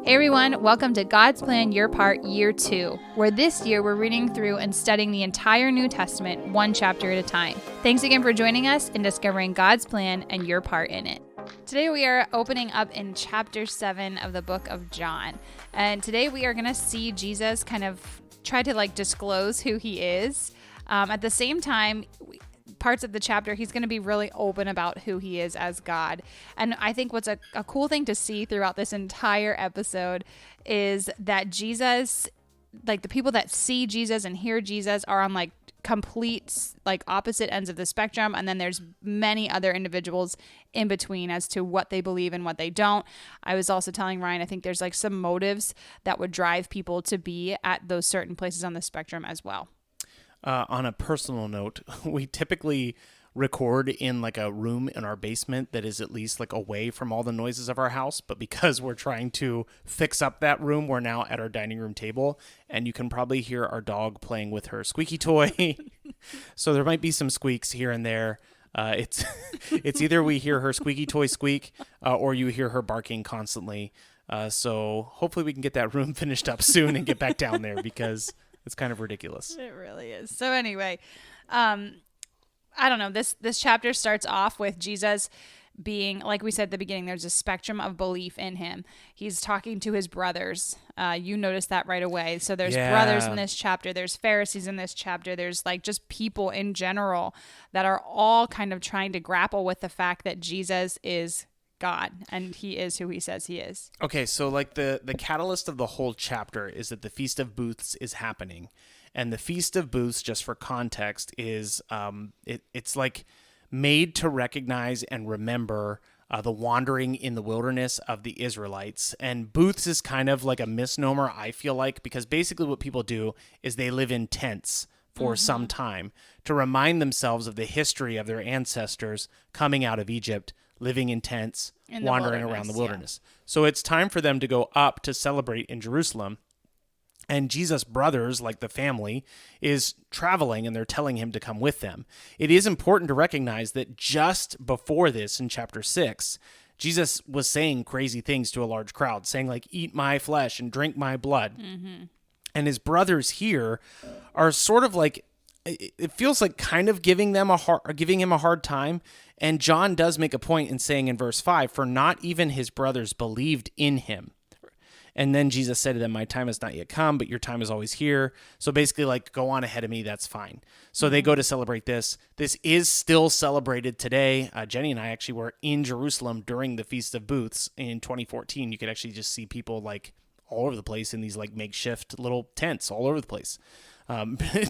Hey everyone, welcome to God's Plan Your Part Year 2, where this year we're reading through and studying the entire New Testament one chapter at a time. Thanks again for joining us in discovering God's plan and your part in it. Today we are opening up in chapter 7 of the book of John. And today we are going to see Jesus kind of try to disclose who he is. At the same time, parts of the chapter, he's going to be really open about who he is as God. And I think what's a cool thing to see throughout this entire episode is that Jesus, the people that see Jesus and hear Jesus are on complete opposite ends of the spectrum. And then there's many other individuals in between as to what they believe and what they don't. I was also telling Ryan, I think there's some motives that would drive people to be at those certain places on the spectrum as well. On a personal note, we typically record in a room in our basement that is at least away from all the noises of our house. But because we're trying to fix up that room, we're now at our dining room table, and you can probably hear our dog playing with her squeaky toy. So there might be some squeaks here and there. It's either we hear her squeaky toy squeak or you hear her barking constantly. So hopefully we can get that room finished up soon and get back down there because it's kind of ridiculous. It really is. So anyway, I don't know. This chapter starts off with Jesus being, like we said at the beginning, there's a spectrum of belief in him. He's talking to his brothers. You noticed that right away. So there's brothers in this chapter. There's Pharisees in this chapter. There's just people in general that are all kind of trying to grapple with the fact that Jesus is God and he is who he says he is. Okay, so the catalyst of the whole chapter is that the Feast of Booths is happening. And the Feast of Booths, just for context, is it's made to recognize and remember the wandering in the wilderness of the Israelites. And booths is kind of like a misnomer, I feel like, because basically what people do is they live in tents for some time to remind themselves of the history of their ancestors coming out of Egypt, living in tents, wandering around the wilderness. Yeah. So it's time for them to go up to celebrate in Jerusalem. And Jesus' brothers, the family, is traveling and they're telling him to come with them. It is important to recognize that just before this, in chapter 6, Jesus was saying crazy things to a large crowd, saying eat my flesh and drink my blood. Mm-hmm. And his brothers here are sort of it feels kind of giving him a hard time. And John does make a point in saying in verse 5, for not even his brothers believed in him. And then Jesus said to them, my time has not yet come, but your time is always here. So basically go on ahead of me. That's fine. So they go to celebrate this. This is still celebrated today. Jenny and I actually were in Jerusalem during the Feast of Booths in 2014. You could actually just see people all over the place in these makeshift little tents all over the place.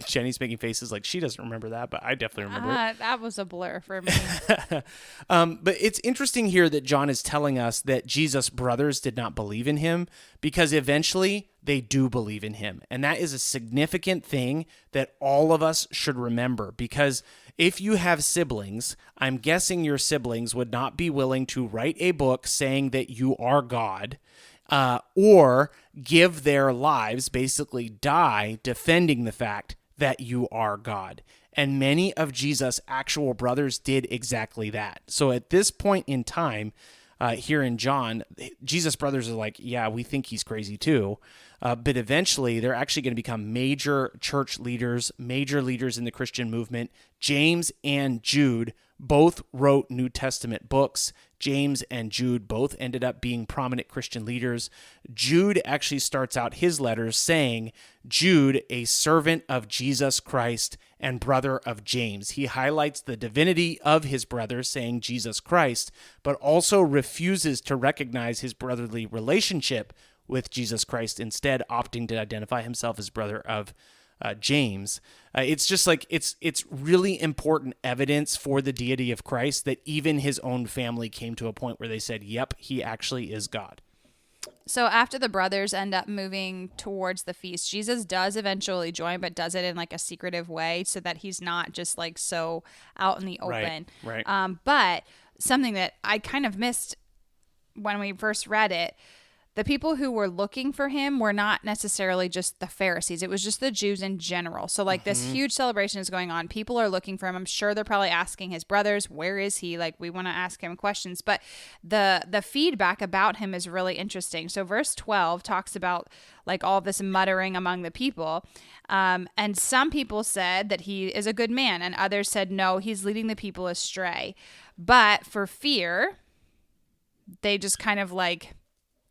Jenny's making faces she doesn't remember that, but I definitely remember it. That was a blur for me. But it's interesting here that John is telling us that Jesus' brothers did not believe in him because eventually they do believe in him. And that is a significant thing that all of us should remember, because if you have siblings, I'm guessing your siblings would not be willing to write a book saying that you are God, or give their lives, basically die, defending the fact that you are God. And many of Jesus' actual brothers did exactly that. So at this point in time, here in John, Jesus' brothers are yeah, we think he's crazy too. But eventually, they're actually going to become major church leaders, major leaders in the Christian movement. James and Jude both wrote New Testament books. James and Jude both ended up being prominent Christian leaders. Jude actually starts out his letters saying, Jude, a servant of Jesus Christ and brother of James. He highlights the divinity of his brother, saying Jesus Christ, but also refuses to recognize his brotherly relationship with Jesus Christ, instead opting to identify himself as brother of James. It's just it's really important evidence for the deity of Christ that even his own family came to a point where they said, yep, he actually is God. So after the brothers end up moving towards the feast, Jesus does eventually join, but does it in a secretive way so that he's not just so out in the open. Right. But something that I kind of missed when we first read it, the people who were looking for him were not necessarily just the Pharisees. It was just the Jews in general. So like this huge celebration is going on. People are looking for him. I'm sure they're probably asking his brothers, where is he? Like, we want to ask him questions. But the feedback about him is really interesting. So verse 12 talks about like all this muttering among the people. And some people said that he is a good man, and others said, no, he's leading the people astray. But for fear, they just kind of like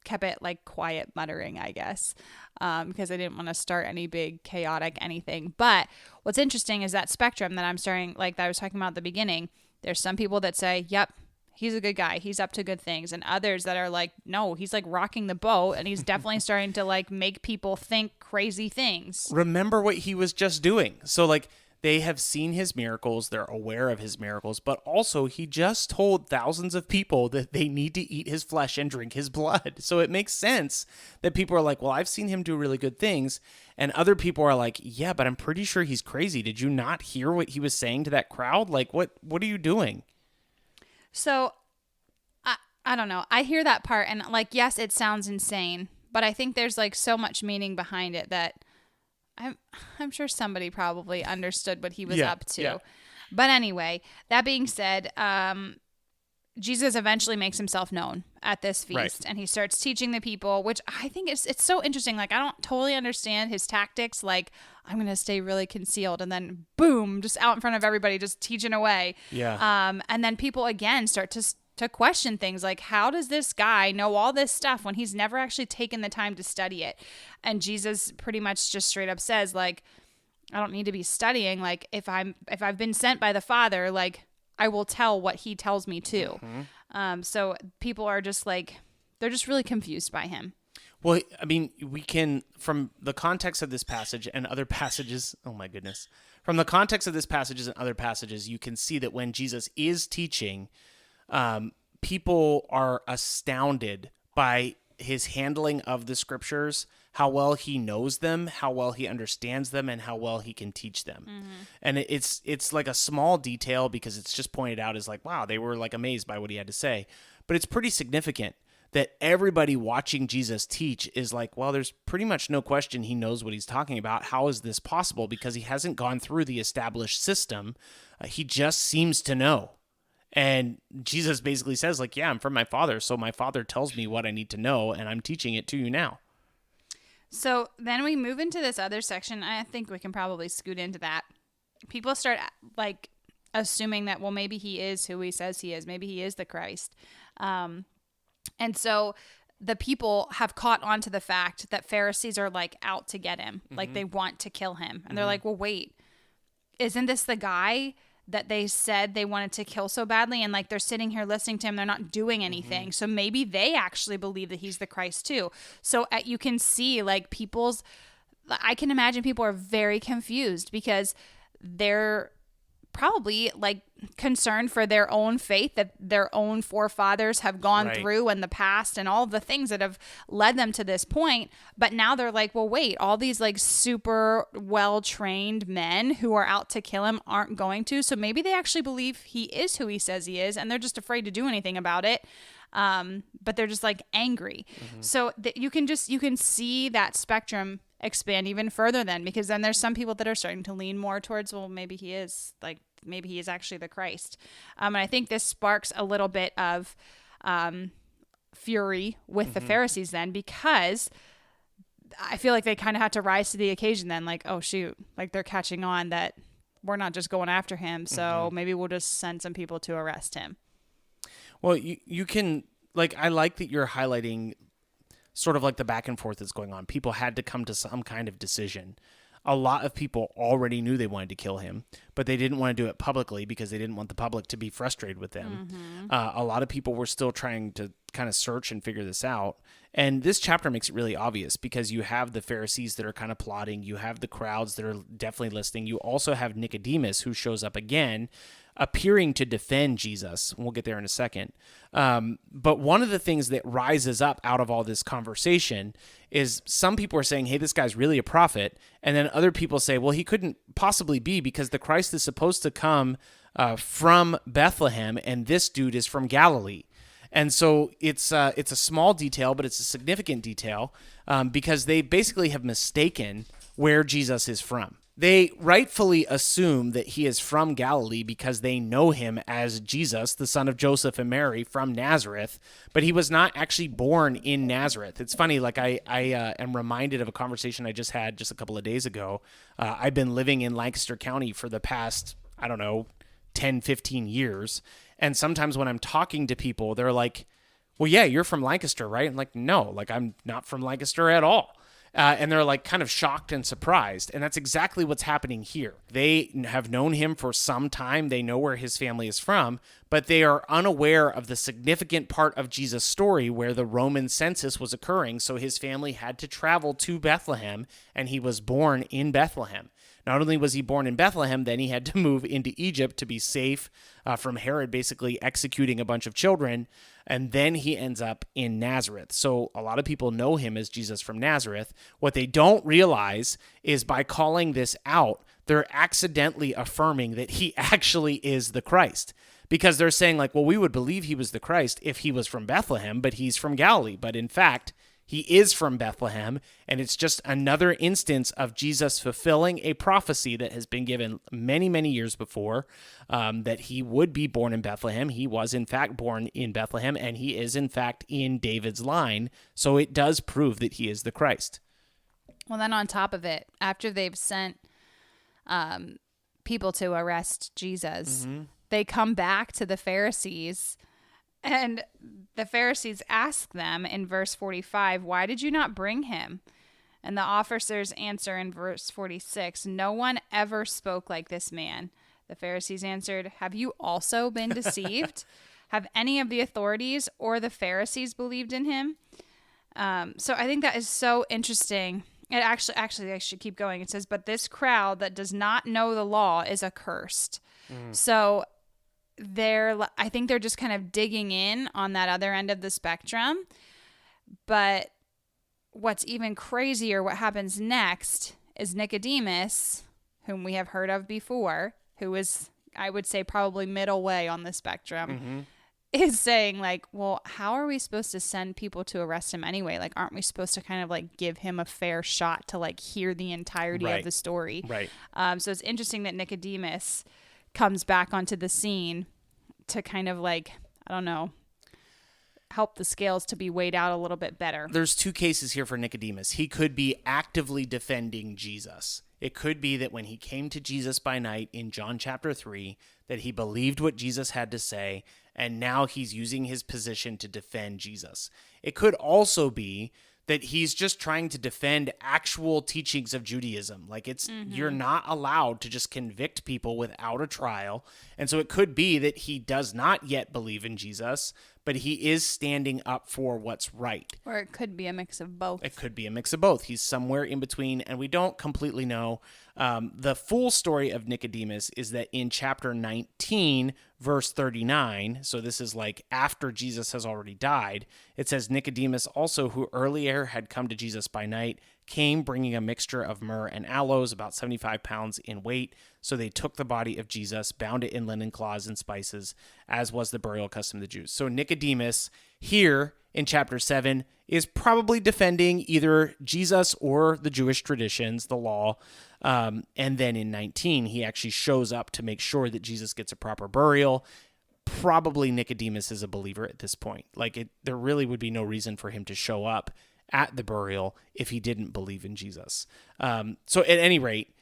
kept it like quiet muttering, I guess, because they didn't want to start any big chaotic anything. But what's interesting is that spectrum that I'm starting, like that I was talking about at the beginning. There's some people that say, yep, he's a good guy, he's up to good things, and others that are like, no, he's like rocking the boat, and he's definitely starting to like make people think crazy things. Remember what he was just doing. So like, they have seen his miracles, they're aware of his miracles, but also he just told thousands of people that they need to eat his flesh and drink his blood. So it makes sense that people are like, well, I've seen him do really good things. And other people are like, yeah, but I'm pretty sure he's crazy. Did you not hear what he was saying to that crowd? Like, what are you doing? So I don't know. I hear that part, and like, yes, it sounds insane, but I think there's like so much meaning behind it that I'm sure somebody probably understood what he was up to. Yeah. But anyway, that being said, Jesus eventually makes himself known at this feast, right, and he starts teaching the people, which I think it's so interesting. Like, I don't totally understand his tactics. Like, I'm going to stay really concealed, and then boom, just out in front of everybody, just teaching away. Yeah. And then people again start to question things like, how does this guy know all this stuff when he's never actually taken the time to study it? And Jesus pretty much just straight up says, like, I don't need to be studying. Like, if I've been sent by the Father, like, I will tell what he tells me to. Mm-hmm. So people are just like, they're just really confused by him. Well, I mean, we can, from the context of this passage and other passages, oh my goodness, from the context of this passages and other passages, you can see that when Jesus is teaching, people are astounded by his handling of the scriptures, how well he knows them, how well he understands them, and how well he can teach them. Mm-hmm. And it's like a small detail because it's just pointed out as like, wow, they were like amazed by what he had to say. But it's pretty significant that everybody watching Jesus teach is like, well, there's pretty much no question he knows what he's talking about. How is this possible? Because he hasn't gone through the established system. He just seems to know. And Jesus basically says, like, yeah, I'm from my Father, so my Father tells me what I need to know, and I'm teaching it to you now. So then we move into this other section. I think we can probably scoot into that. People start, like, assuming that, well, maybe he is who he says he is. Maybe he is the Christ. And so the people have caught on to the fact that Pharisees are, like, out to get him. Mm-hmm. Like, they want to kill him. And mm-hmm. they're like, well, wait, isn't this the guy that they said they wanted to kill so badly? And like, they're sitting here listening to him, they're not doing anything. Mm-hmm. So maybe they actually believe that he's the Christ too. So you can see like I can imagine people are very confused because they're probably like concerned for their own faith that their own forefathers have gone right through in the past and all the things that have led them to this point. But now they're like, well, wait, all these like super well-trained men who are out to kill him aren't going to. So maybe they actually believe he is who he says he is, and they're just afraid to do anything about it. But they're just like angry. Mm-hmm. So you can see that spectrum expand even further then, because then there's some people that are starting to lean more towards, well, maybe he is actually the Christ. And I think this sparks a little bit of fury with mm-hmm. the Pharisees then, because I feel like they kind of had to rise to the occasion then, like, oh shoot, like they're catching on that we're not just going after him, so mm-hmm. maybe we'll just send some people to arrest him. Well, you can, like, I like that you're highlighting sort of like the back and forth that's going on. People had to come to some kind of decision. A lot of people already knew they wanted to kill him, but they didn't want to do it publicly because they didn't want the public to be frustrated with them. Mm-hmm. A lot of people were still trying to kind of search and figure this out. And this chapter makes it really obvious because you have the Pharisees that are kind of plotting. You have the crowds that are definitely listening. You also have Nicodemus, who shows up again, appearing to defend Jesus. We'll get there in a second. But one of the things that rises up out of all this conversation is some people are saying, hey, this guy's really a prophet. And then other people say, well, he couldn't possibly be because the Christ is supposed to come from Bethlehem, and this dude is from Galilee. And so it's a small detail, but it's a significant detail because they basically have mistaken where Jesus is from. They rightfully assume that he is from Galilee because they know him as Jesus, the son of Joseph and Mary from Nazareth, but he was not actually born in Nazareth. It's funny, like I am reminded of a conversation I just had just a couple of days ago. I've been living in Lancaster County for the past, 10, 15 years. And sometimes when I'm talking to people, they're like, well, yeah, you're from Lancaster, right? I'm like, no, like I'm not from Lancaster at all. And they're like kind of shocked and surprised. And that's exactly what's happening here. They have known him for some time. They know where his family is from, but they are unaware of the significant part of Jesus' story where the Roman census was occurring. So his family had to travel to Bethlehem, and he was born in Bethlehem. Not only was he born in Bethlehem, then he had to move into Egypt to be safe from Herod basically executing a bunch of children, and then he ends up in Nazareth. So a lot of people know him as Jesus from Nazareth. What they don't realize is by calling this out, they're accidentally affirming that he actually is the Christ. Because they're saying like, well, we would believe he was the Christ if he was from Bethlehem, but he's from Galilee. But in fact, he is from Bethlehem, and it's just another instance of Jesus fulfilling a prophecy that has been given many, many years before, that he would be born in Bethlehem. He was, in fact, born in Bethlehem, and he is, in fact, in David's line. So it does prove that he is the Christ. Well, then on top of it, after they've sent people to arrest Jesus, they come back to the Pharisees. And the Pharisees ask them in verse 45, why did you not bring him? And the officers answer in verse 46, no one ever spoke like this man. The Pharisees answered, have you also been deceived? Have any of the authorities or the Pharisees believed in him? So I think that is so interesting. It actually, I should keep going. It says, but this crowd that does not know the law is accursed. So I think they're just kind of digging in on that other end of the spectrum. But what's even crazier, what happens next is Nicodemus, whom we have heard of before, who is, I would say, probably middle way on the spectrum, is saying like, well, how are we supposed to send people to arrest him anyway? Like, aren't we supposed to kind of like give him a fair shot to like hear the entirety of the story? Right. So it's interesting that Nicodemus comes back onto the scene to kind of like, I don't know, help the scales to be weighed out a little bit better. There's two cases here for Nicodemus. He could be actively defending Jesus. It could be that when he came to Jesus by night in John chapter 3, that he believed what Jesus had to say, and now he's using his position to defend Jesus. It could also be that he's just trying to defend actual teachings of Judaism. Like you're not allowed to just convict people without a trial. And so it could be that he does not yet believe in Jesus, but he is standing up for what's right. Or it could be a mix of both. It could be a mix of both. He's somewhere in between, and we don't completely know. The full story of Nicodemus is that in chapter 19, verse 39, so this is like after Jesus has already died, it says, Nicodemus also, who earlier had come to Jesus by night, came bringing a mixture of myrrh and aloes, about 75 pounds in weight. So they took the body of Jesus, bound it in linen cloths and spices, as was the burial custom of the Jews. So Nicodemus here in chapter 7 is probably defending either Jesus or the Jewish traditions, the law. And then in 19, he actually shows up to make sure that Jesus gets a proper burial. Probably Nicodemus is a believer at this point. There really would be no reason for him to show up at the burial if he didn't believe in Jesus. So at any rate,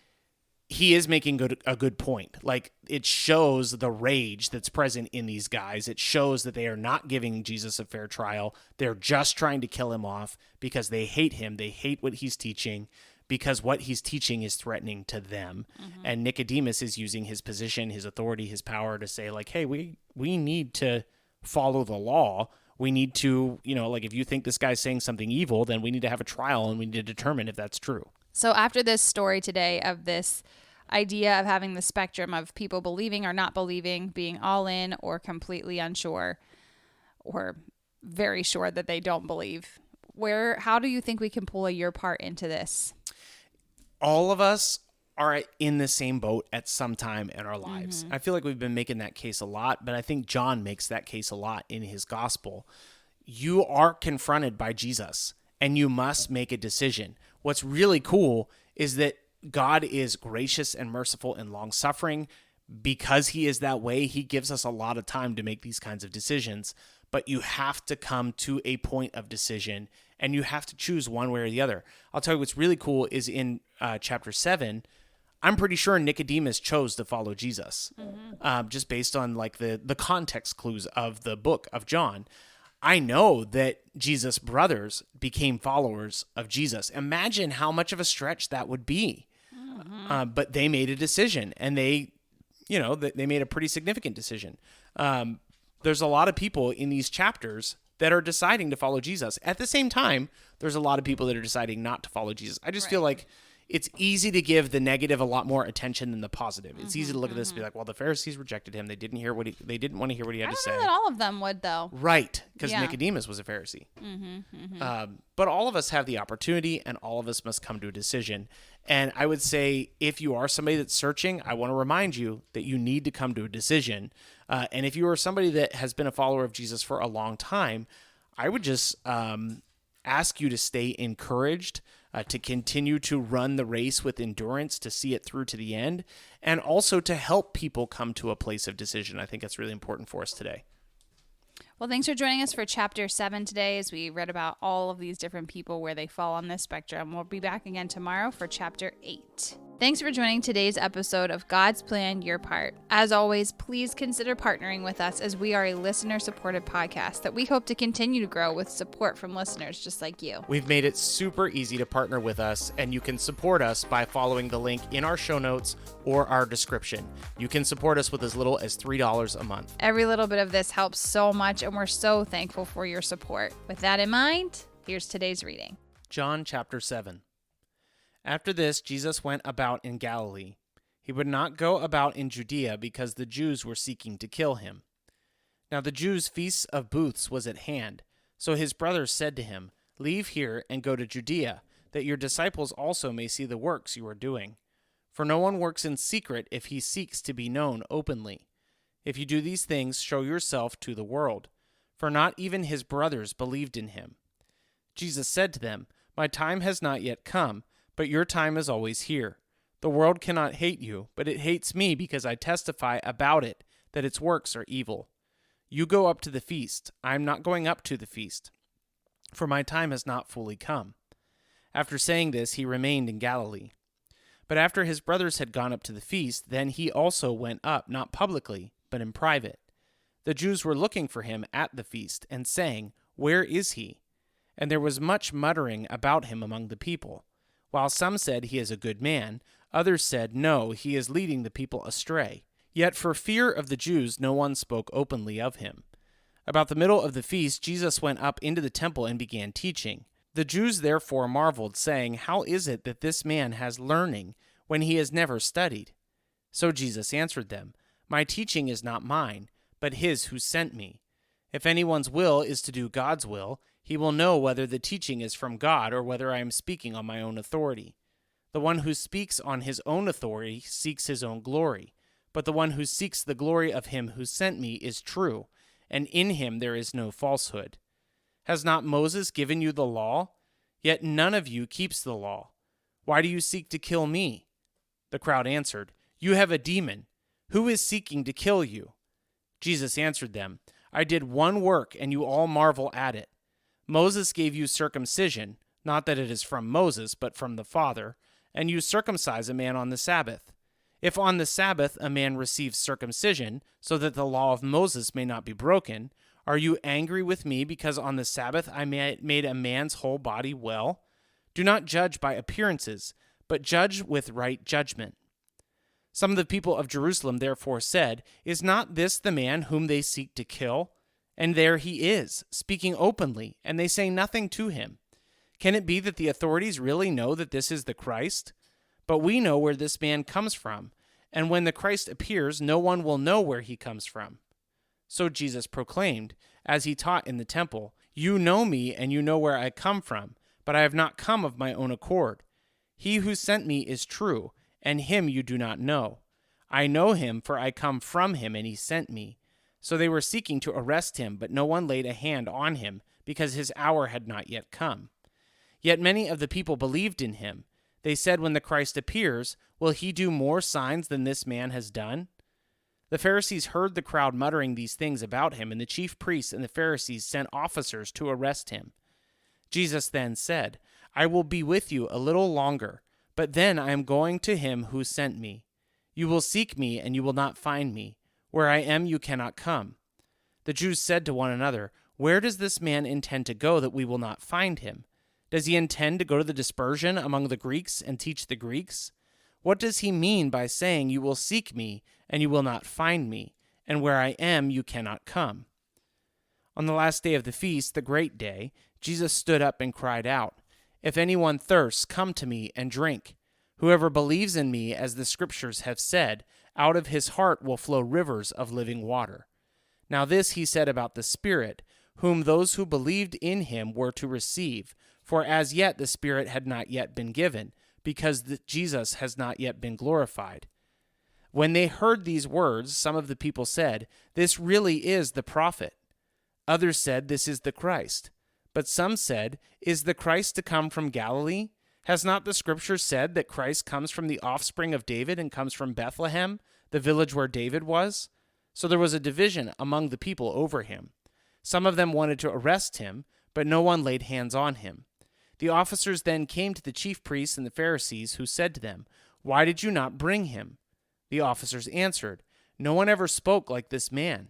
he is making a good point. Like, it shows the rage that's present in these guys. It shows that they are not giving Jesus a fair trial. They're just trying to kill him off because they hate him. They hate what he's teaching because what he's teaching is threatening to them. And Nicodemus is using his position, his authority, his power to say, like, hey, we need to follow the law. We need to, if you think this guy's saying something evil, then we need to have a trial and we need to determine if that's true. So after this story today of this idea of having the spectrum of people believing or not believing, being all in or completely unsure or very sure that they don't believe, how do you think we can pull your part into this? All of us are in the same boat at some time in our lives. I feel like we've been making that case a lot, but I think John makes that case a lot in his gospel. You are confronted by Jesus and you must make a decision. What's really cool is that God is gracious and merciful and long-suffering. Because he is that way, he gives us a lot of time to make these kinds of decisions, but you have to come to a point of decision and you have to choose one way or the other. I'll tell you what's really cool is in chapter 7, I'm pretty sure Nicodemus chose to follow Jesus, just based on like the context clues of the book of John. I know that Jesus' brothers became followers of Jesus. Imagine how much of a stretch that would be. But they made a decision, and they made a pretty significant decision. There's a lot of people in these chapters that are deciding to follow Jesus. At the same time, there's a lot of people that are deciding not to follow Jesus. I just feel like it's easy to give the negative a lot more attention than the positive. It's easy to look at this and be like, well, the Pharisees rejected him. They didn't want to hear what he had to say. I don't know that all of them would, though. Right, because Nicodemus was a Pharisee. But all of us have the opportunity, and all of us must come to a decision. And I would say, if you are somebody that's searching, I want to remind you that you need to come to a decision. And if you are somebody that has been a follower of Jesus for a long time, I would just ask you to stay encouraged, to continue to run the race with endurance, to see it through to the end, and also to help people come to a place of decision. I think that's really important for us today. Well, thanks for joining us for Chapter 7 today as we read about all of these different people where they fall on this spectrum. We'll be back again tomorrow for Chapter 8. Thanks for joining today's episode of God's Plan, Your Part. As always, please consider partnering with us as we are a listener-supported podcast that we hope to continue to grow with support from listeners just like you. We've made it super easy to partner with us, and you can support us by following the link in our show notes or our description. You can support us with as little as $3 a month. Every little bit of this helps so much, and we're so thankful for your support. With that in mind, here's today's reading. John chapter 7. After this, Jesus went about in Galilee. He would not go about in Judea because the Jews were seeking to kill him. Now the Jews' feast of booths was at hand. So his brothers said to him, "Leave here and go to Judea, that your disciples also may see the works you are doing. For no one works in secret if he seeks to be known openly. If you do these things, show yourself to the world." For not even his brothers believed in him. Jesus said to them, "My time has not yet come, but your time is always here. The world cannot hate you, but it hates me because I testify about it, that its works are evil. You go up to the feast. I am not going up to the feast, for my time has not fully come." After saying this, he remained in Galilee. But after his brothers had gone up to the feast, then he also went up, not publicly, but in private. The Jews were looking for him at the feast, and saying, "Where is he?" And there was much muttering about him among the people. While some said, "He is a good man," others said, "No, he is leading the people astray." Yet for fear of the Jews, no one spoke openly of him. About the middle of the feast, Jesus went up into the temple and began teaching. The Jews therefore marveled, saying, "How is it that this man has learning when he has never studied?" So Jesus answered them, "My teaching is not mine, but his who sent me. If anyone's will is to do God's will, he will know whether the teaching is from God or whether I am speaking on my own authority. The one who speaks on his own authority seeks his own glory, but the one who seeks the glory of him who sent me is true, and in him there is no falsehood. Has not Moses given you the law? Yet none of you keeps the law. Why do you seek to kill me?" The crowd answered, "You have a demon. Who is seeking to kill you?" Jesus answered them, "I did one work, and you all marvel at it. Moses gave you circumcision, not that it is from Moses, but from the Father, and you circumcise a man on the Sabbath. If on the Sabbath a man receives circumcision, so that the law of Moses may not be broken, are you angry with me because on the Sabbath I made a man's whole body well? Do not judge by appearances, but judge with right judgment." Some of the people of Jerusalem therefore said, "Is not this the man whom they seek to kill? And there he is, speaking openly, and they say nothing to him. Can it be that the authorities really know that this is the Christ? But we know where this man comes from, and when the Christ appears, no one will know where he comes from." So Jesus proclaimed, as he taught in the temple, "You know me, and you know where I come from, but I have not come of my own accord. He who sent me is true, and him you do not know. I know him, for I come from him, and he sent me." So they were seeking to arrest him, but no one laid a hand on him, because his hour had not yet come. Yet many of the people believed in him. They said, "When the Christ appears, will he do more signs than this man has done?" The Pharisees heard the crowd muttering these things about him, and the chief priests and the Pharisees sent officers to arrest him. Jesus then said, "I will be with you a little longer, but then I am going to him who sent me. You will seek me, and you will not find me. Where I am, you cannot come." The Jews said to one another, "Where does this man intend to go that we will not find him? Does he intend to go to the dispersion among the Greeks and teach the Greeks? What does he mean by saying, 'You will seek me, and you will not find me, and where I am, you cannot come'?" On the last day of the feast, the great day, Jesus stood up and cried out, "If anyone thirsts, come to me and drink. Whoever believes in me, as the scriptures have said, out of his heart will flow rivers of living water." Now this he said about the Spirit, whom those who believed in him were to receive, for as yet the Spirit had not yet been given, because Jesus has not yet been glorified. When they heard these words, some of the people said, "This really is the prophet." Others said, "This is the Christ." But some said, "Is the Christ to come from Galilee? Has not the scripture said that Christ comes from the offspring of David and comes from Bethlehem, the village where David was?" So there was a division among the people over him. Some of them wanted to arrest him, but no one laid hands on him. The officers then came to the chief priests and the Pharisees, who said to them, "Why did you not bring him?" The officers answered, "No one ever spoke like this man."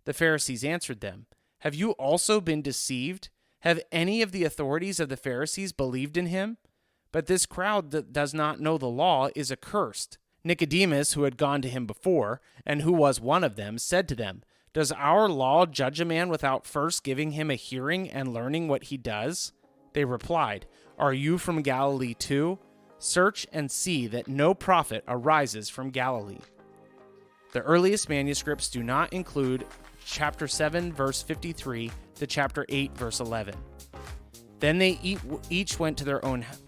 The Pharisees answered them, "Have you also been deceived? Have any of the authorities of the Pharisees believed in him? But this crowd that does not know the law is accursed." Nicodemus, who had gone to him before, and who was one of them, said to them, "Does our law judge a man without first giving him a hearing and learning what he does?" They replied, "Are you from Galilee too? Search and see that no prophet arises from Galilee." The earliest manuscripts do not include chapter 7, verse 53 to chapter 8, verse 11. Then they each went to their own house.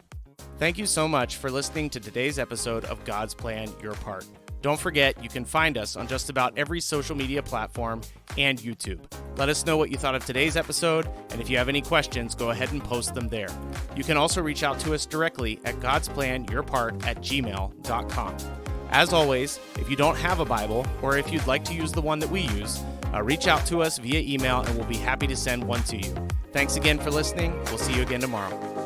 Thank you so much for listening to today's episode of God's Plan, Your Part. Don't forget, you can find us on just about every social media platform and YouTube. Let us know what you thought of today's episode, and if you have any questions, go ahead and post them there. You can also reach out to us directly at godsplanyourpart@gmail.com. As always, if you don't have a Bible, or if you'd like to use the one that we use, reach out to us via email, and we'll be happy to send one to you. Thanks again for listening. We'll see you again tomorrow.